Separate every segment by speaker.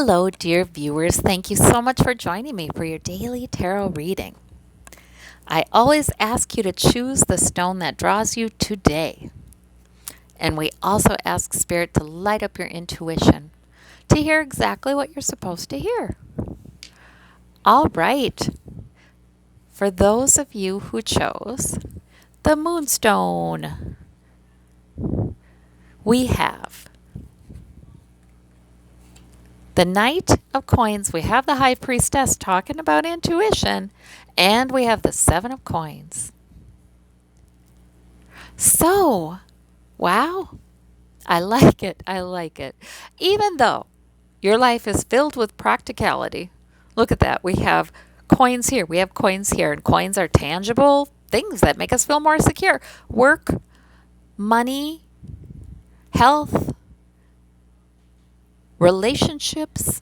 Speaker 1: Hello, dear viewers. Thank you so much for joining me for your daily tarot reading. I always ask you to choose the stone that draws you today. And we also ask Spirit to light up your intuition to hear exactly what you're supposed to hear. All right. For those of you who chose the moonstone, we have the Knight of Coins, we have the High Priestess talking about intuition, and we have the Seven of Coins. So, wow, I like it. I like it. Even though your life is filled with practicality, look at that. We have coins here, we have coins here, and coins are tangible things that make us feel more secure. Work, money, health, relationships.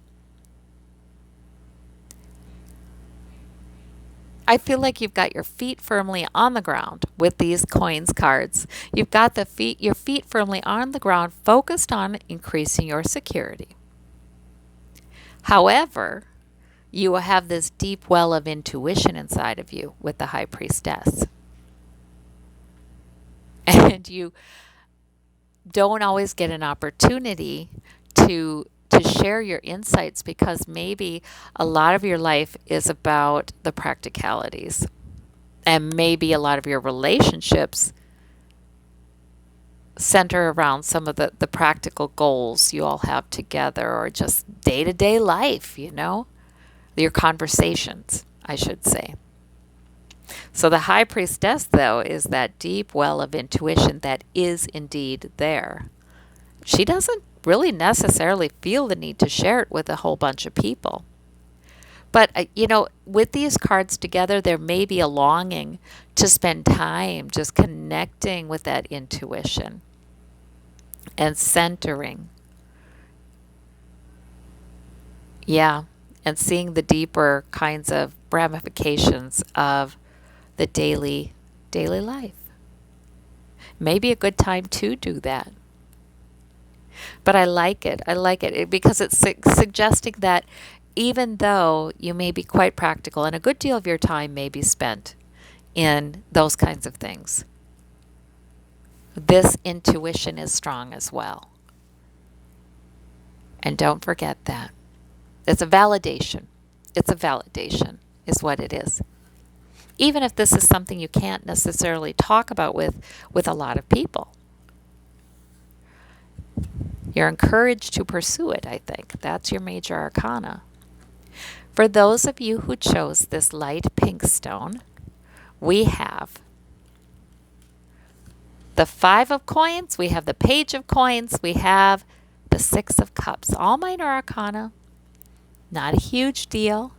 Speaker 1: I feel like you've got your feet firmly on the ground with these coins cards. You've got your feet firmly on the ground, focused on increasing your security. However, you will have this deep well of intuition inside of you with the High Priestess. And you don't always get an opportunity to share your insights because maybe a lot of your life is about the practicalities. And maybe a lot of your relationships center around some of the practical goals you all have together, or just day-to-day life, your conversations, I should say. So the High Priestess, though, is that deep well of intuition that is indeed there. She doesn't really necessarily feel the need to share it with a whole bunch of people. But, with these cards together, there may be a longing to spend time just connecting with that intuition and centering. Yeah, and seeing the deeper kinds of ramifications of the daily life. Maybe a good time to do that. But I like it. I like it because it's suggesting that even though you may be quite practical and a good deal of your time may be spent in those kinds of things, this intuition is strong as well. And don't forget that. It's a validation. It's a validation is what it is. Even if this is something you can't necessarily talk about with a lot of people. You're encouraged to pursue it, I think. That's your major arcana. For those of you who chose this light pink stone, we have the Five of Coins, we have the Page of Coins, we have the Six of Cups. All minor arcana, not a huge deal.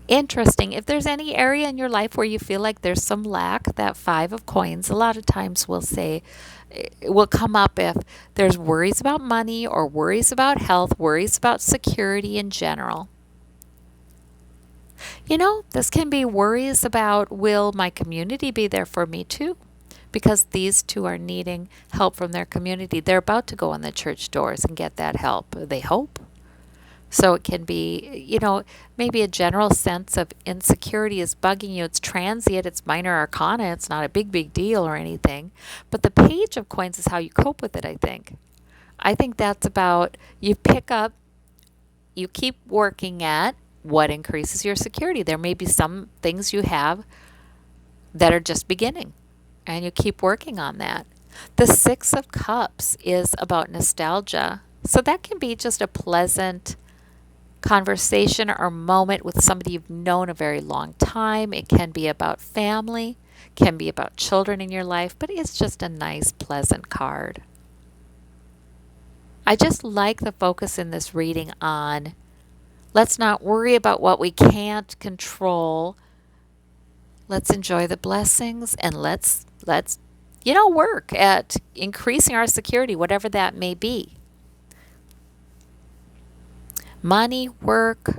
Speaker 1: Interesting. If there's any area in your life where you feel like there's some lack, that Five of Coins a lot of times will come up if there's worries about money or worries about health, worries about security in general. This can be worries about, will my community be there for me too? Because these two are needing help from their community. They're about to go on the church doors and get that help, they hope. So it can be, maybe a general sense of insecurity is bugging you. It's transient, it's minor arcana, it's not a big deal or anything. But the Page of Coins is how you cope with it, I think. I think that's about you pick up, you keep working at what increases your security. There may be some things you have that are just beginning, and you keep working on that. The Six of Cups is about nostalgia. So that can be just a pleasant conversation or moment with somebody you've known a very long time. It can be about family, can be about children in your life, but it's just a nice, pleasant card. I just like the focus in this reading on let's not worry about what we can't control. Let's enjoy the blessings and let's work at increasing our security, whatever that may be. Money, work,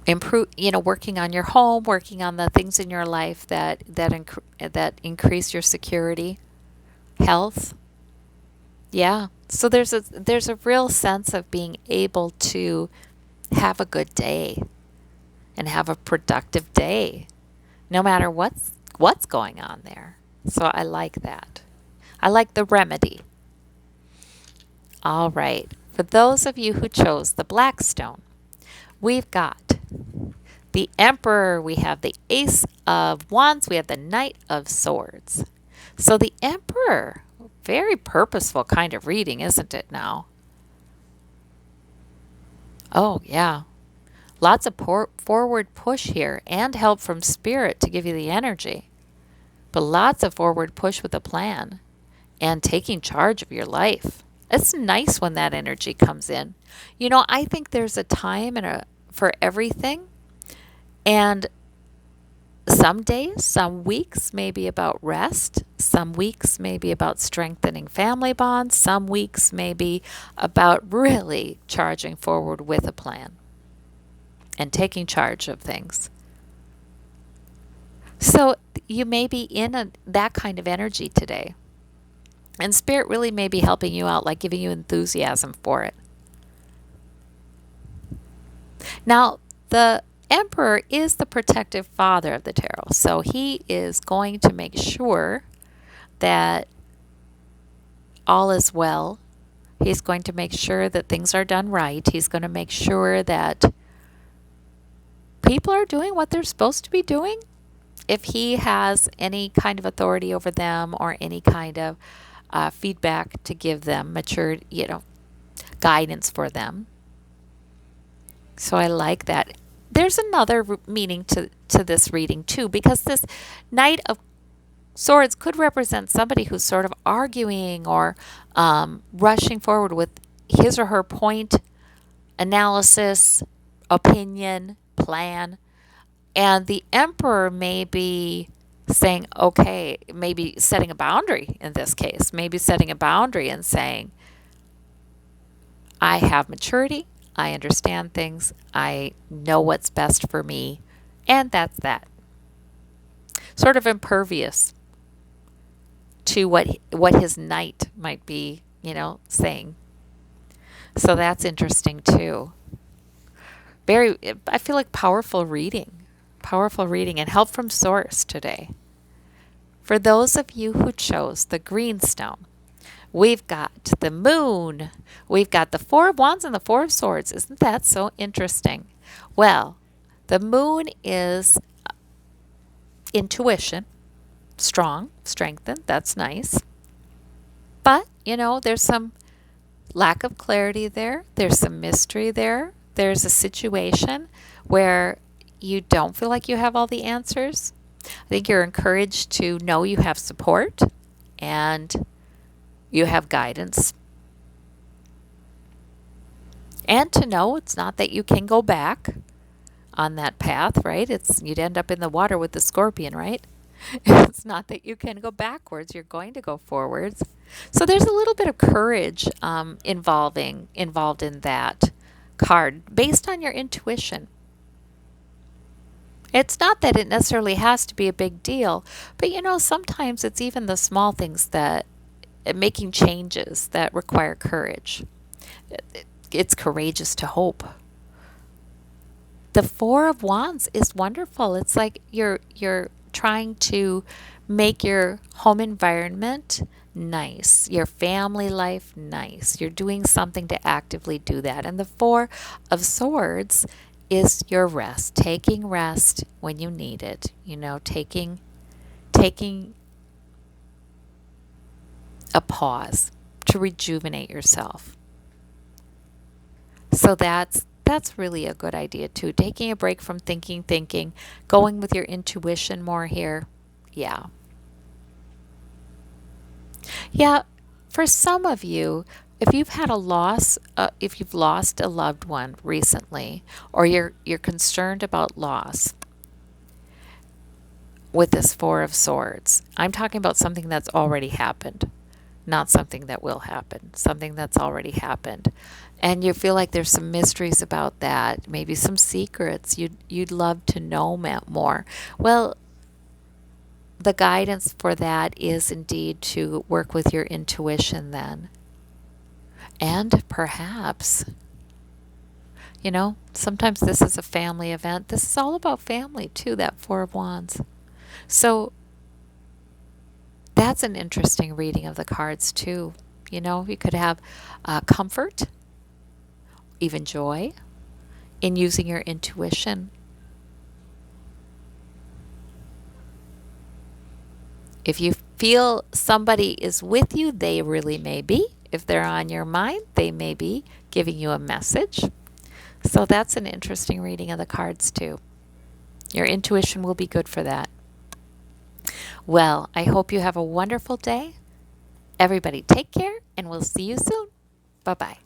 Speaker 1: improve, working on your home, working on the things in your life that increase your security, health. Yeah. So there's a real sense of being able to have a good day and have a productive day no matter what's going on there. So I like that. I like the remedy. All right. For those of you who chose the black stone, we've got the Emperor, we have the Ace of Wands, we have the Knight of Swords. So the Emperor, very purposeful kind of reading, isn't it now? Oh, yeah. Lots of forward push here and help from Spirit to give you the energy. But lots of forward push with a plan and taking charge of your life. It's nice when that energy comes in. I think there's a time for everything. And some days, some weeks may be about rest. Some weeks may be about strengthening family bonds. Some weeks may be about really charging forward with a plan and taking charge of things. So you may be in that kind of energy today. And Spirit really may be helping you out, like giving you enthusiasm for it. Now, the Emperor is the protective father of the tarot. So he is going to make sure that all is well. He's going to make sure that things are done right. He's going to make sure that people are doing what they're supposed to be doing. If he has any kind of authority over them or any kind of feedback to give them, mature, guidance for them. So I like that. There's another meaning to this reading too, because this Knight of Swords could represent somebody who's sort of arguing or rushing forward with his or her point, analysis, opinion, plan. And the Emperor may be saying, okay, maybe setting a boundary in this case, maybe setting a boundary and saying, I have maturity, I understand things, I know what's best for me, and that's that. Sort of impervious to what his knight might be, saying. So that's interesting too. I feel like powerful reading and help from source today. For those of you who chose the green stone, we've got the moon, we've got the Four of Wands and the Four of Swords. Isn't that so interesting? Well, the moon is intuition, strong, strengthened, that's nice. But, there's some lack of clarity there, there's some mystery there, there's a situation where you don't feel like you have all the answers. I think you're encouraged to know you have support and you have guidance. And to know it's not that you can go back on that path, right? You'd end up in the water with the scorpion, right? It's not that you can go backwards, you're going to go forwards. So there's a little bit of courage involved in that card based on your intuition. It's not that it necessarily has to be a big deal, but sometimes it's even the small things that making changes that require courage. It's courageous to hope. The Four of Wands is wonderful. It's like you're trying to make your home environment nice, your family life nice. You're doing something to actively do that. And the Four of Swords is your rest, taking rest when you need it, taking a pause to rejuvenate yourself. So that's really a good idea too. Taking a break from thinking, going with your intuition more here. Yeah. Yeah, for some of you, if you've had a loss, if you've lost a loved one recently, or you're concerned about loss with this Four of Swords, I'm talking about something that's already happened, not something that will happen, something that's already happened. And you feel like there's some mysteries about that, maybe some secrets you'd love to know more. Well, the guidance for that is indeed to work with your intuition then. And perhaps, sometimes this is a family event. This is all about family too, that Four of Wands. So that's an interesting reading of the cards too. You could have comfort, even joy, in using your intuition. If you feel somebody is with you, they really may be. If they're on your mind, they may be giving you a message. So that's an interesting reading of the cards too. Your intuition will be good for that. Well, I hope you have a wonderful day. Everybody take care, and we'll see you soon. Bye-bye.